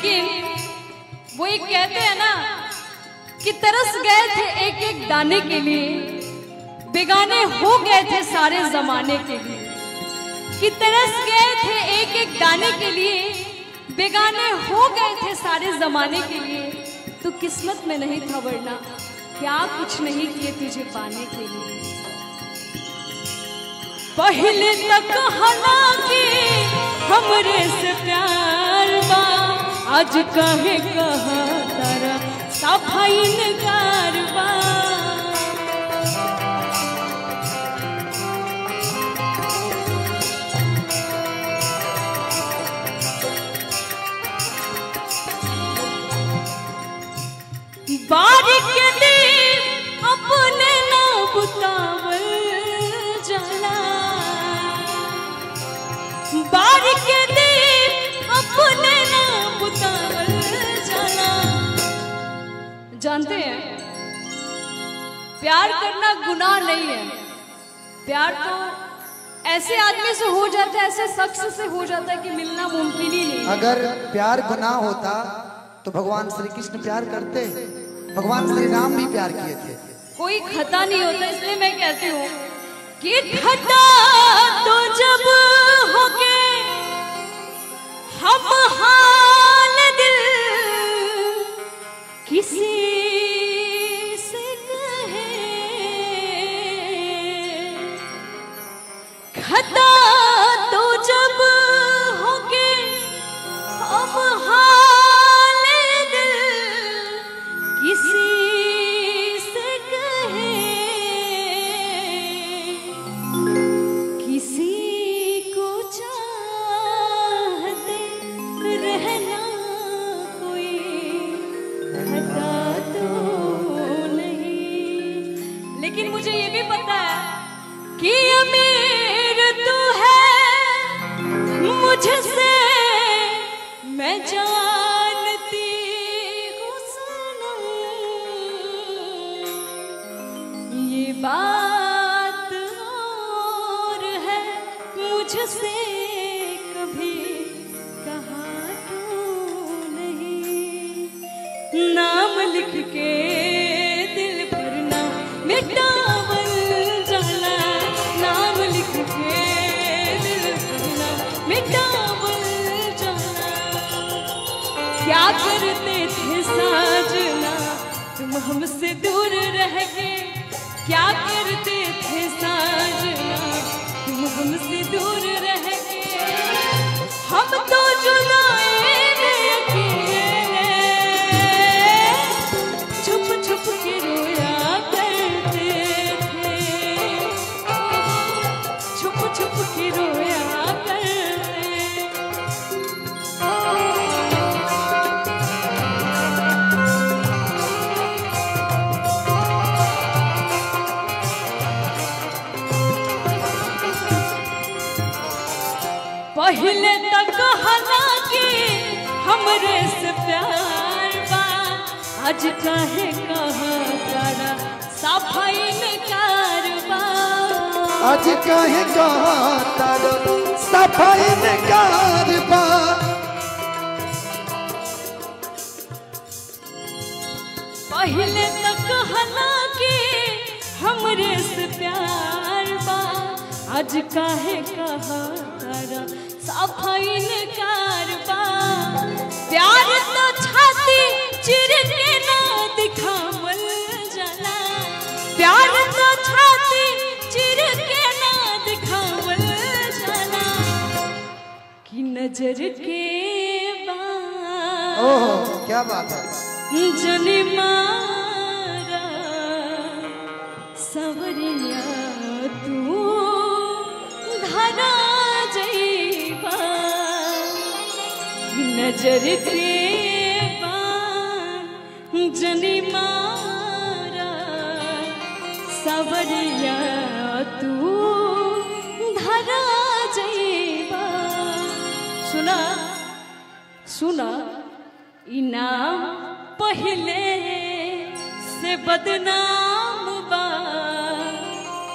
लेकिन वो एक कहते हैं ना कि तरस गए थे एक एक दाने के लिए, बेगाने हो गए थे सारे जमाने के लिए। कि तरस गए थे एक एक दाने के लिए, बेगाने हो गए थे सारे जमाने के लिए। तो किस्मत में नहीं था वरना क्या कुछ नहीं किए तुझे पाने के लिए। पहले तक हालांकि हमरे से प्यार बा, आज कहे कहा तारा सफाई नकार बा। बारिक दी अपने ना बुतावल जाला, बारिक दी अपने ना बुतावल जाला। जानते हैं प्यार करना गुनाह नहीं है। प्यार तो ऐसे आदमी से हो जाता है, ऐसे शख्स से हो जाता है कि मिलना मुमकिन ही नहीं। अगर प्यार गुनाह होता तो भगवान श्री कृष्ण प्यार करते, भगवान श्री राम भी प्यार किए थे। कोई खता नहीं होता, इसलिए मैं कहती हूँ कि खता तो जब होके हम हाल दिल किसी से कहे, खता तो जब होके हम हाल दिल किसी से कहे, किसी को चाहते रहना कोई खता तो नहीं। लेकिन मुझे ये भी पता है कि अमीर तू है मुझसे मैं जानती हूँ सनम, ये बात और है मुझसे कभी कहा तो नहीं। नाम लिख के दिल पर ना मिटावल जाला, नाम लिख के दिल पर ना मिटावल जाला। क्या करते थे साजना तुम हमसे दूर रह के, क्या करते थे साजना तुम हमसे दूर रह के। हम तो जुदाई में अकेले छुप छुप के रोया करते थे, छुप छुप के रोया करते। पहले तक हालांकि हमरे से प्यार बा, आज काहे कहा तारा सफाई नकार बा। आज काहे कहा तारा सफाई नकार बा। पहले तक हालांकि हमरे से प्यार बा, आज काहे कहा तारा सफाई नकार बा। प्यार तो छाती चिर के ना दिखावल जाला, प्यार तो छाती चिर के ना दिखावल जाला। कि नजर के बात ओह क्या बात है। जनी मारा सवरिया तू धरा जइबा, नजर के बान जनी मारा सवरिया तू धरा जइबा। सुना सुना इनाम पहले से बदनाम बा,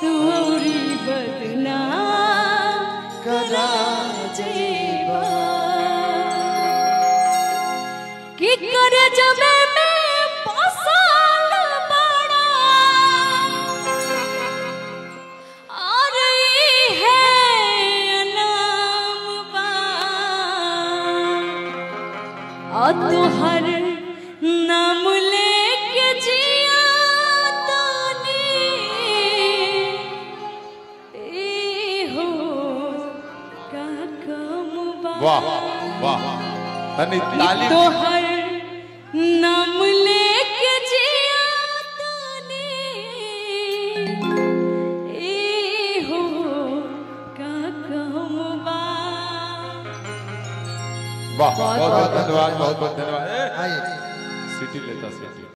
तू औरी बदनाम करा जइबा। तो हर नाम लेके जिया ताने ए हो का कम बा। वाह वाह तनी ताली तो हर नाम लेके जिया ताने ए हो का कम बा। वाह बहुत बहुत धन्यवाद बहुत बहुत धन्यवाद। आइए सिटी लेता सिटी।